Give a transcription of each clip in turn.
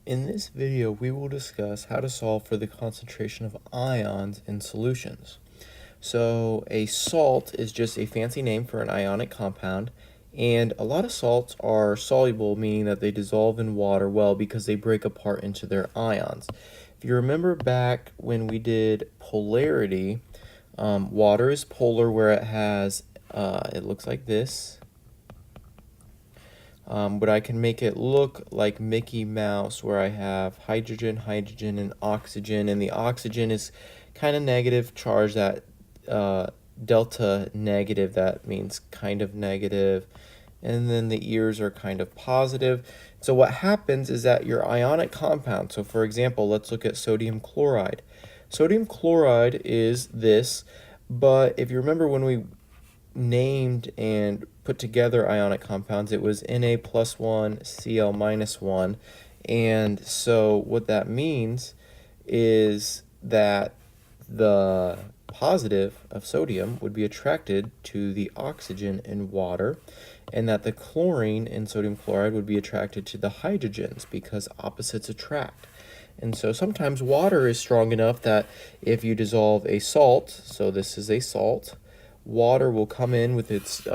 In this video, we will discuss how to solve for the concentration of ions in solutions. So a salt is just a fancy name for an ionic compound, and a lot of salts are soluble, meaning that they dissolve in water well because they break apart into their ions. If you remember back when we did polarity, water is polar where it has, it looks like this. But I can make it look like Mickey Mouse where I have hydrogen, hydrogen, and oxygen, and the oxygen is kind of negative charge, that delta negative, that means kind of negative, and then the ears are kind of positive. So what happens is that your ionic compound, so for example, let's look at sodium chloride. Sodium chloride is this, but if you remember when we named and put together ionic compounds, it was Na plus 1, Cl minus 1. And so what that means is that the positive of sodium would be attracted to the oxygen in water, and that the chlorine in sodium chloride would be attracted to the hydrogens because opposites attract. And so sometimes water is strong enough that if you dissolve a salt, so this is a salt, water will come in with its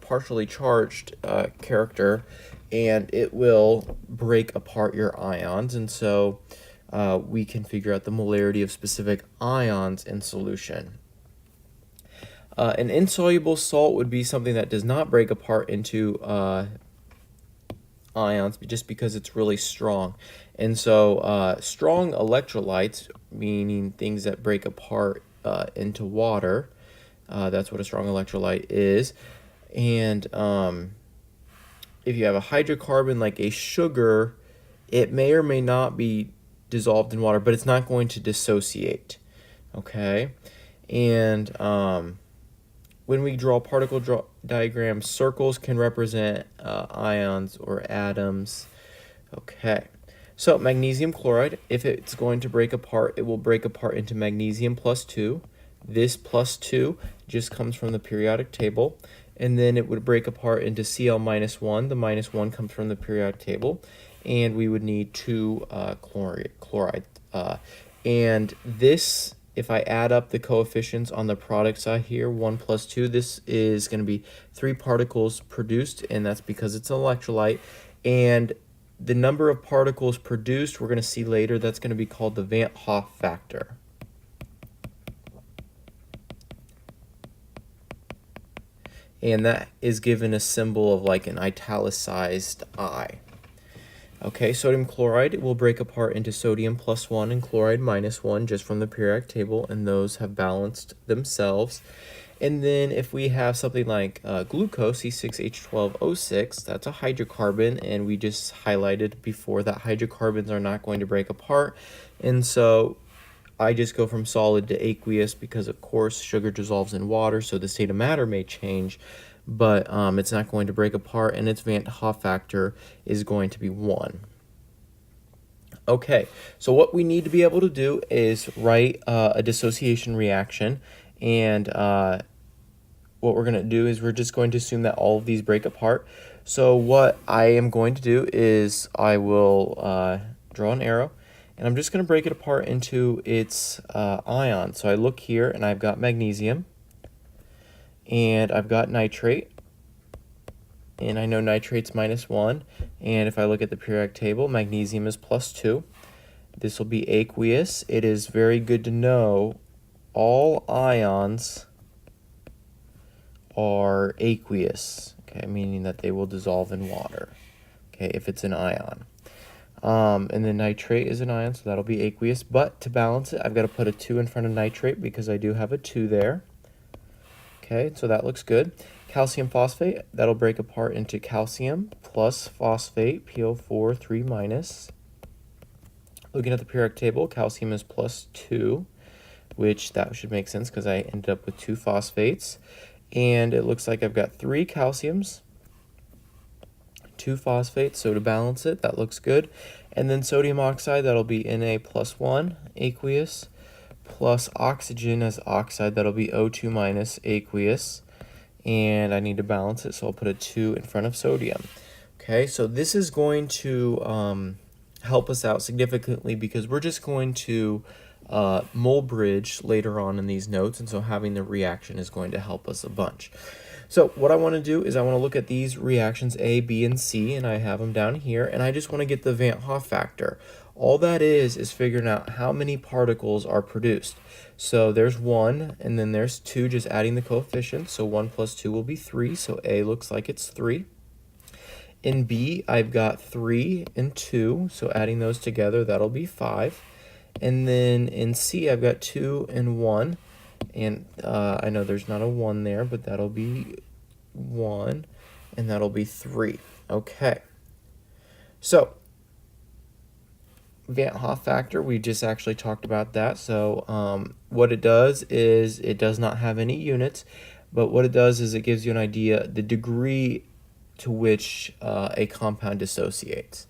partially charged character, and it will break apart your ions. And so we can figure out the molarity of specific ions in solution. An insoluble salt would be something that does not break apart into ions just because it's really strong. And so strong electrolytes, meaning things that break apart into water, that's what a strong electrolyte is. And if you have a hydrocarbon like a sugar, it may or may not be dissolved in water, but it's not going to dissociate. Okay? And when we draw particle diagrams, circles can represent ions or atoms. Okay. So magnesium chloride, if it's going to break apart, it will break apart into magnesium plus 2. This plus 2 just comes from the periodic table. And then it would break apart into Cl minus 1. The minus 1 comes from the periodic table. And we would need 2 chloride. And this, if I add up the coefficients on the product side here, 1 plus 2, this is going to be 3 particles produced, and that's because it's an electrolyte. And the number of particles produced, we're going to see later, that's going to be called the Van Hoff factor. And that is given a symbol of like an italicized I. Okay, sodium chloride will break apart into sodium plus 1 and chloride minus 1 just from the periodic table, and those have balanced themselves. And then if we have something like glucose, C6H12O6, that's a hydrocarbon, and we just highlighted before that hydrocarbons are not going to break apart. And so I just go from solid to aqueous because, of course, sugar dissolves in water, so the state of matter may change, but it's not going to break apart, and its Van Hoff factor is going to be 1. Okay, so what we need to be able to do is write a dissociation reaction, and what we're going to do is we're just going to assume that all of these break apart. So what I am going to do is I will draw an arrow, and I'm just going to break it apart into its ions. So I look here, and I've got magnesium, and I've got nitrate, and I know nitrate's minus 1, and if I look at the periodic table, magnesium is plus 2. This will be aqueous. It is very good to know all ions are aqueous, okay, meaning that they will dissolve in water, okay, if it's an ion. And then nitrate is an ion, so that'll be aqueous. But to balance it, I've got to put a 2 in front of nitrate because I do have a 2 there. Okay, so that looks good. Calcium phosphate, that'll break apart into calcium plus phosphate, PO4, 3 minus. Looking at the periodic table, calcium is plus 2, which that should make sense because I ended up with 2 phosphates. And it looks like I've got 3 calciums, 2 phosphates, so to balance it, that looks good. And then sodium oxide, that'll be Na plus 1, aqueous, plus oxygen as oxide, that'll be O2 minus, aqueous. And I need to balance it, so I'll put a 2 in front of sodium. Okay, so this is going to help us out significantly because we're just going to mole bridge later on in these notes, and so having the reaction is going to help us a bunch. So what I want to do is I want to look at these reactions A, B, and C, and I have them down here, and I just want to get the Van't Hoff factor. All that is figuring out how many particles are produced. So there's 1, and then there's 2, just adding the coefficients. So 1 plus 2 will be 3, so A looks like it's 3. In B, I've got 3 and 2, so adding those together, that'll be 5. And then in C, I've got 2 and 1. And I know there's not a 1 there, but that'll be 1, and that'll be 3. Okay. So, Van't Hoff factor, we just actually talked about that. So, what it does is it does not have any units, but what it does is it gives you an idea the degree to which a compound dissociates.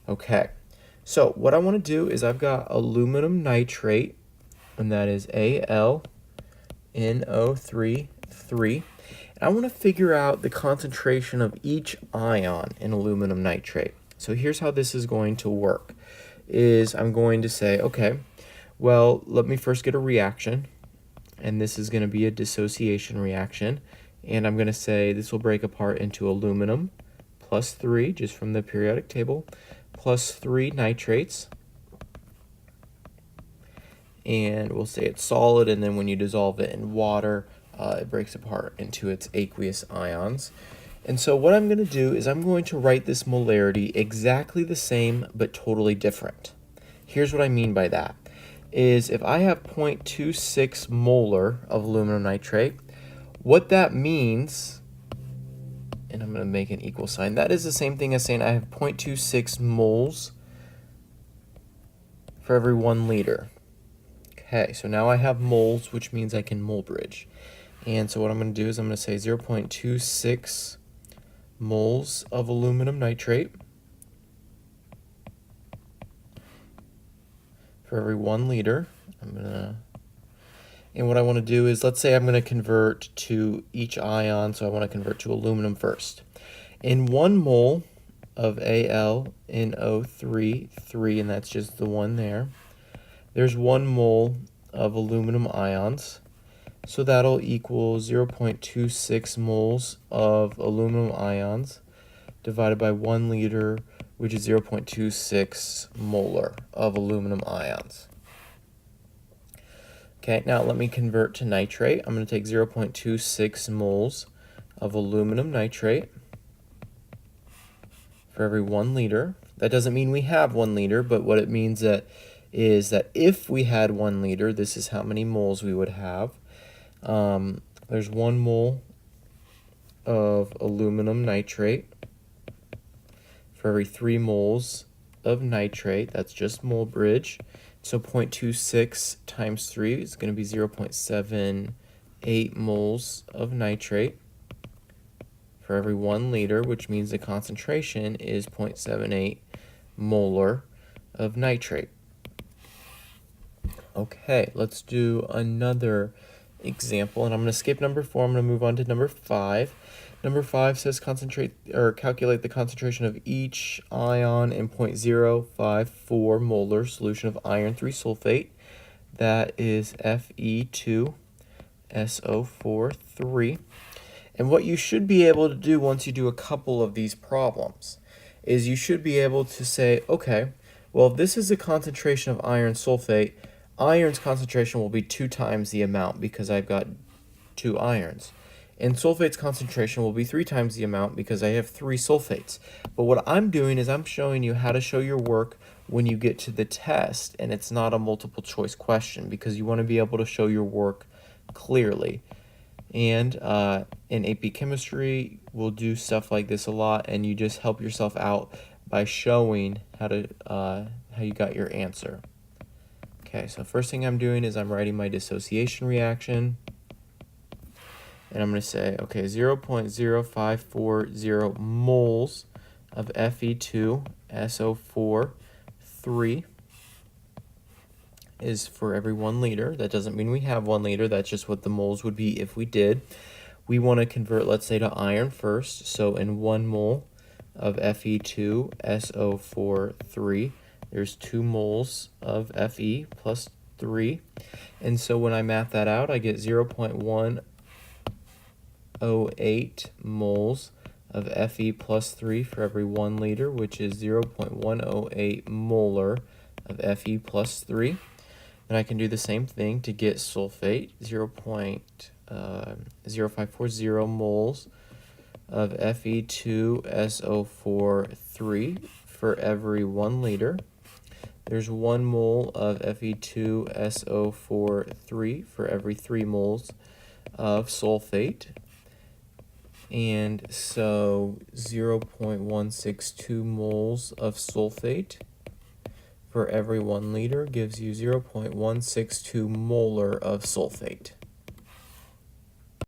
Okay. So, what I want to do is I've got aluminum nitrate, and that is AlNO3, 3. And I want to figure out the concentration of each ion in aluminum nitrate. So here's how this is going to work. Is I'm going to say, okay, well, let me first get a reaction. And this is going to be a dissociation reaction. And I'm going to say this will break apart into aluminum plus 3, just from the periodic table, plus 3 nitrates. And we'll say it's solid, and then when you dissolve it in water, it breaks apart into its aqueous ions. And so what I'm going to do is I'm going to write this molarity exactly the same but totally different. Here's what I mean by that. Is if I have 0.26 molar of aluminum nitrate, what that means, and I'm going to make an equal sign, that is the same thing as saying I have 0.26 moles for every 1 liter. Okay, so now I have moles, which means I can mole bridge. And so what I'm going to do is I'm going to say 0.26 moles of aluminum nitrate for every 1 liter. And what I want to do is, let's say I'm going to convert to each ion, so I want to convert to aluminum first. In 1 mole of AlNO3, 3, and that's just the one there, there's 1 mole of aluminum ions, so that'll equal 0.26 moles of aluminum ions divided by 1 liter, which is 0.26 molar of aluminum ions. Okay, now let me convert to nitrate. I'm going to take 0.26 moles of aluminum nitrate for every 1 liter. That doesn't mean we have 1 liter, but what it means is that if we had 1 liter, this is how many moles we would have. There's 1 mole of aluminum nitrate for every 3 moles of nitrate. That's just mole bridge. So 0.26 times 3 is going to be 0.78 moles of nitrate for every 1 liter, which means the concentration is 0.78 molar of nitrate. Okay, let's do another example, and I'm going to skip number 4. I'm going to move on to number 5. Number 5 says calculate the concentration of each ion in 0.054 molar solution of iron 3 sulfate. That is Fe2SO4 3. And what you should be able to do once you do a couple of these problems is you should be able to say, okay, well, if this is the concentration of iron sulfate, iron's concentration will be 2 times the amount because I've got 2 irons. And sulfate's concentration will be 3 times the amount because I have 3 sulfates. But what I'm doing is I'm showing you how to show your work when you get to the test, and it's not a multiple choice question because you want to be able to show your work clearly. And in AP Chemistry, we'll do stuff like this a lot, and you just help yourself out by showing how you got your answer. Okay, so first thing I'm doing is I'm writing my dissociation reaction. And I'm going to say, okay, 0.0540 moles of Fe2SO4 3 is for every 1 liter. That doesn't mean we have 1 liter. That's just what the moles would be if we did. We want to convert, let's say, to iron first. So in 1 mole of Fe2SO4 3. There's 2 moles of Fe plus 3. And so when I math that out, I get 0.108 moles of Fe plus 3 for every 1 liter, which is 0.108 molar of Fe plus 3. Then I can do the same thing to get sulfate, 0.0540 moles of Fe2SO4 3 for every 1 liter. There's 1 mole of Fe2SO4 3 for every 3 moles of sulfate. And so 0.162 moles of sulfate for every 1 liter gives you 0.162 molar of sulfate.